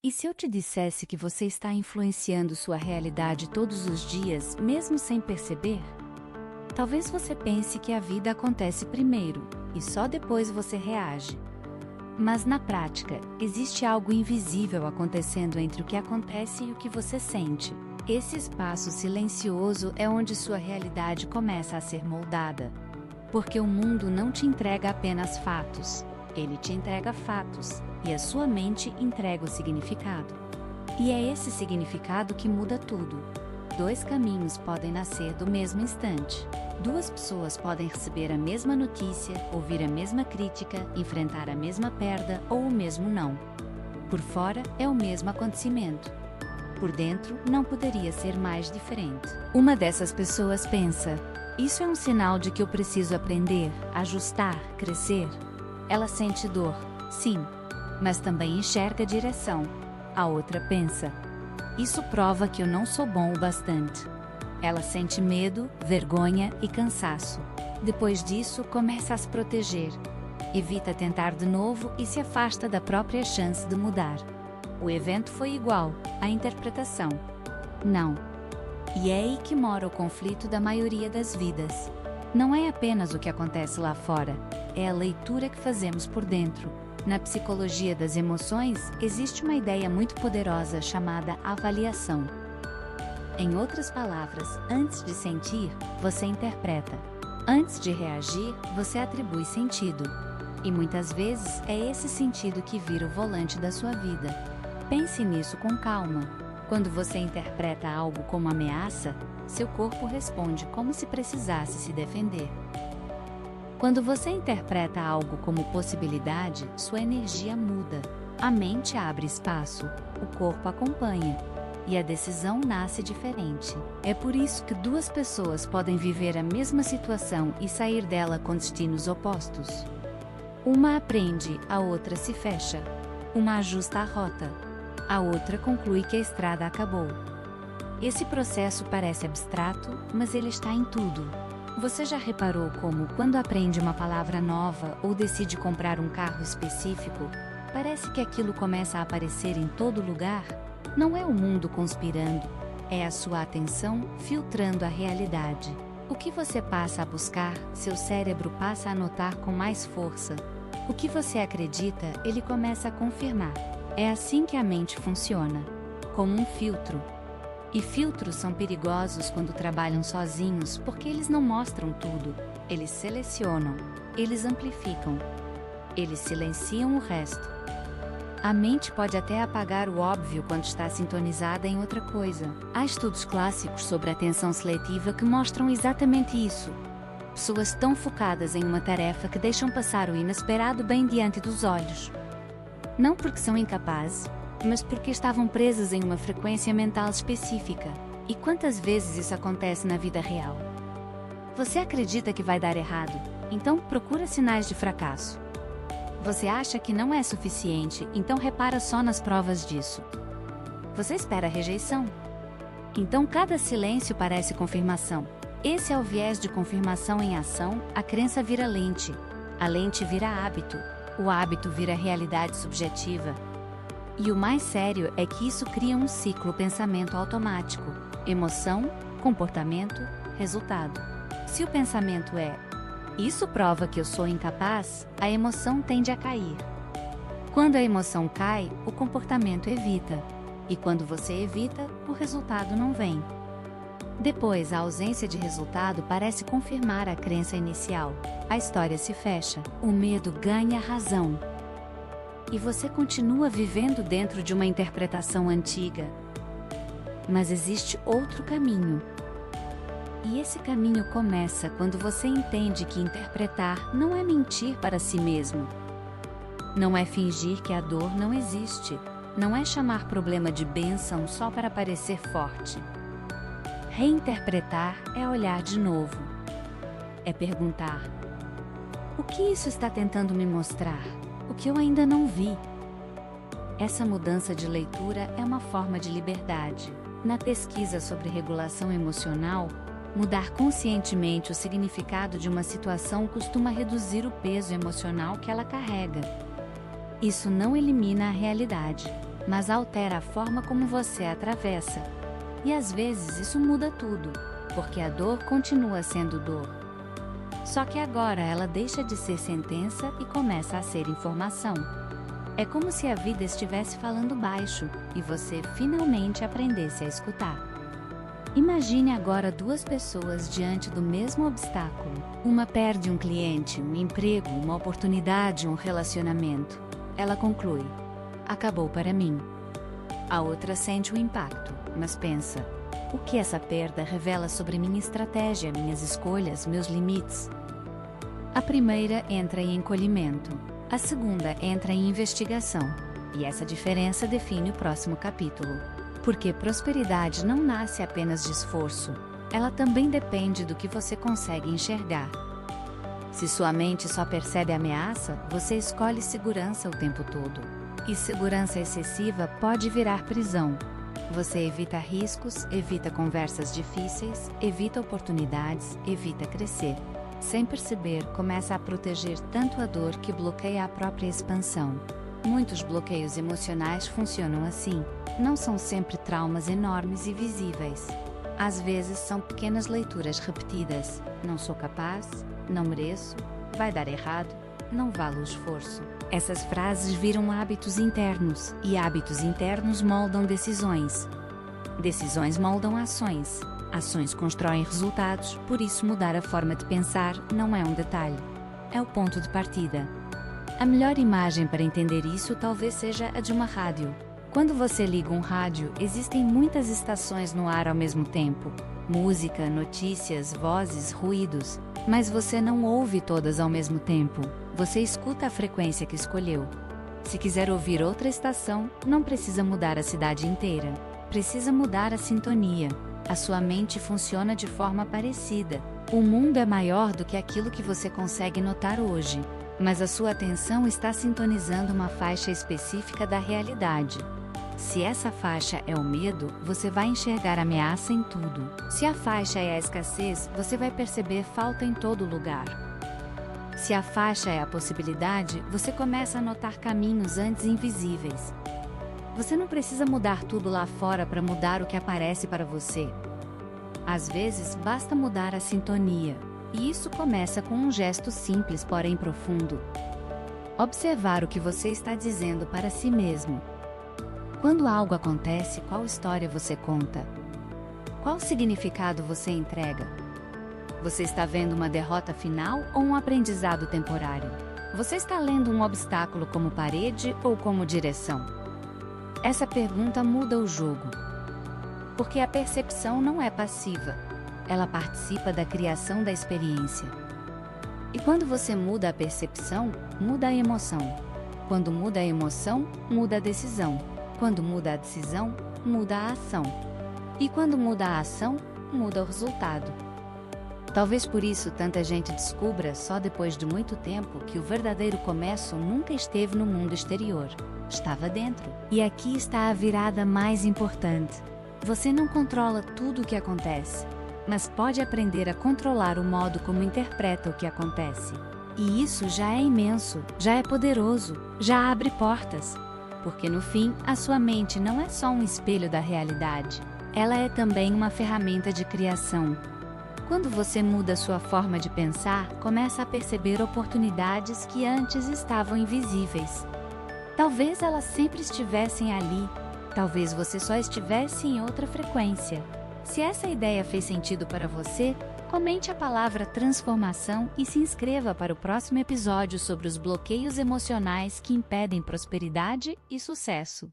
E se eu te dissesse que você está influenciando sua realidade todos os dias, mesmo sem perceber? Talvez você pense que a vida acontece primeiro, e só depois você reage. Mas na prática, existe algo invisível acontecendo entre o que acontece e o que você sente. Esse espaço silencioso é onde sua realidade começa a ser moldada. Porque o mundo não te entrega apenas fatos, ele te entrega fatos, e a sua mente entrega o significado. E é esse significado que muda tudo. Dois caminhos podem nascer do mesmo instante. Duas pessoas podem receber a mesma notícia, ouvir a mesma crítica, enfrentar a mesma perda ou o mesmo não. Por fora é o mesmo acontecimento. Por dentro não poderia ser mais diferente. Uma dessas pessoas pensa: isso é um sinal de que eu preciso aprender, ajustar, crescer. Ela sente dor, sim, mas também enxerga direção. A outra pensa: isso prova que eu não sou bom o bastante. Ela sente medo, vergonha e cansaço. Depois disso, começa a se proteger. Evita tentar de novo e se afasta da própria chance de mudar. O evento foi igual, a interpretação não. E é aí que mora o conflito da maioria das vidas. Não é apenas o que acontece lá fora, é a leitura que fazemos por dentro. Na psicologia das emoções, existe uma ideia muito poderosa chamada avaliação. Em outras palavras, antes de sentir, você interpreta. Antes de reagir, você atribui sentido. E muitas vezes é esse sentido que vira o volante da sua vida. Pense nisso com calma. Quando você interpreta algo como ameaça, seu corpo responde como se precisasse se defender. Quando você interpreta algo como possibilidade, sua energia muda. A mente abre espaço, o corpo acompanha. E a decisão nasce diferente. É por isso que duas pessoas podem viver a mesma situação e sair dela com destinos opostos. Uma aprende, a outra se fecha. Uma ajusta a rota. A outra conclui que a estrada acabou. Esse processo parece abstrato, mas ele está em tudo. Você já reparou como, quando aprende uma palavra nova ou decide comprar um carro específico, parece que aquilo começa a aparecer em todo lugar? Não é o mundo conspirando, é a sua atenção filtrando a realidade. O que você passa a buscar, seu cérebro passa a notar com mais força. O que você acredita, ele começa a confirmar. É assim que a mente funciona, como um filtro. E filtros são perigosos quando trabalham sozinhos porque eles não mostram tudo. Eles selecionam, eles amplificam, eles silenciam o resto. A mente pode até apagar o óbvio quando está sintonizada em outra coisa. Há estudos clássicos sobre atenção seletiva que mostram exatamente isso. Pessoas tão focadas em uma tarefa que deixam passar o inesperado bem diante dos olhos. Não porque são incapazes, mas porque estavam presas em uma frequência mental específica. E quantas vezes isso acontece na vida real? Você acredita que vai dar errado, então procura sinais de fracasso. Você acha que não é suficiente, então repara só nas provas disso. Você espera rejeição? Então cada silêncio parece confirmação. Esse é o viés de confirmação em ação, a crença vira lente. A lente vira hábito. O hábito vira realidade subjetiva. E o mais sério é que isso cria um ciclo pensamento automático. Emoção, comportamento, resultado. Se o pensamento é: isso prova que eu sou incapaz, a emoção tende a cair. Quando a emoção cai, o comportamento evita. E quando você evita, o resultado não vem. Depois, a ausência de resultado parece confirmar a crença inicial. A história se fecha, o medo ganha razão. E você continua vivendo dentro de uma interpretação antiga. Mas existe outro caminho. E esse caminho começa quando você entende que interpretar não é mentir para si mesmo. Não é fingir que a dor não existe. Não é chamar problema de bênção só para parecer forte. Reinterpretar é olhar de novo. É perguntar: o que isso está tentando me mostrar? O que eu ainda não vi? Essa mudança de leitura é uma forma de liberdade. Na pesquisa sobre regulação emocional, mudar conscientemente o significado de uma situação costuma reduzir o peso emocional que ela carrega. Isso não elimina a realidade, mas altera a forma como você a atravessa. E às vezes isso muda tudo, porque a dor continua sendo dor. Só que agora ela deixa de ser sentença e começa a ser informação. É como se a vida estivesse falando baixo e você finalmente aprendesse a escutar. Imagine agora duas pessoas diante do mesmo obstáculo. Uma perde um cliente, um emprego, uma oportunidade, um relacionamento. Ela conclui: acabou para mim. A outra sente o impacto, mas pensa: o que essa perda revela sobre minha estratégia, minhas escolhas, meus limites? A primeira entra em encolhimento, a segunda entra em investigação. E essa diferença define o próximo capítulo. Porque prosperidade não nasce apenas de esforço, ela também depende do que você consegue enxergar. Se sua mente só percebe ameaça, você escolhe segurança o tempo todo. E segurança excessiva pode virar prisão. Você evita riscos, evita conversas difíceis, evita oportunidades, evita crescer. Sem perceber, começa a proteger tanto a dor que bloqueia a própria expansão. Muitos bloqueios emocionais funcionam assim. Não são sempre traumas enormes e visíveis. Às vezes são pequenas leituras repetidas. Não sou capaz, não mereço, vai dar errado, não vale o esforço. Essas frases viram hábitos internos, e hábitos internos moldam decisões. Decisões moldam ações. Ações constroem resultados, por isso mudar a forma de pensar não é um detalhe. É o ponto de partida. A melhor imagem para entender isso talvez seja a de uma rádio. Quando você liga um rádio, existem muitas estações no ar ao mesmo tempo. Música, notícias, vozes, ruídos. Mas você não ouve todas ao mesmo tempo. Você escuta a frequência que escolheu. Se quiser ouvir outra estação, não precisa mudar a cidade inteira. Precisa mudar a sintonia. A sua mente funciona de forma parecida. O mundo é maior do que aquilo que você consegue notar hoje. Mas a sua atenção está sintonizando uma faixa específica da realidade. Se essa faixa é o medo, você vai enxergar ameaça em tudo. Se a faixa é a escassez, você vai perceber falta em todo lugar. Se a faixa é a possibilidade, você começa a notar caminhos antes invisíveis. Você não precisa mudar tudo lá fora para mudar o que aparece para você. Às vezes, basta mudar a sintonia. E isso começa com um gesto simples, porém profundo. Observar o que você está dizendo para si mesmo. Quando algo acontece, qual história você conta? Qual significado você entrega? Você está vendo uma derrota final ou um aprendizado temporário? Você está lendo um obstáculo como parede ou como direção? Essa pergunta muda o jogo. Porque a percepção não é passiva. Ela participa da criação da experiência. E quando você muda a percepção, muda a emoção. Quando muda a emoção, muda a decisão. Quando muda a decisão, muda a ação. E quando muda a ação, muda o resultado. Talvez por isso tanta gente descubra, só depois de muito tempo, que o verdadeiro começo nunca esteve no mundo exterior. Estava dentro. E aqui está a virada mais importante. Você não controla tudo o que acontece, mas pode aprender a controlar o modo como interpreta o que acontece. E isso já é imenso, já é poderoso, já abre portas. Porque no fim, a sua mente não é só um espelho da realidade. Ela é também uma ferramenta de criação. Quando você muda sua forma de pensar, começa a perceber oportunidades que antes estavam invisíveis. Talvez elas sempre estivessem ali, talvez você só estivesse em outra frequência. Se essa ideia fez sentido para você, comente a palavra transformação e se inscreva para o próximo episódio sobre os bloqueios emocionais que impedem prosperidade e sucesso.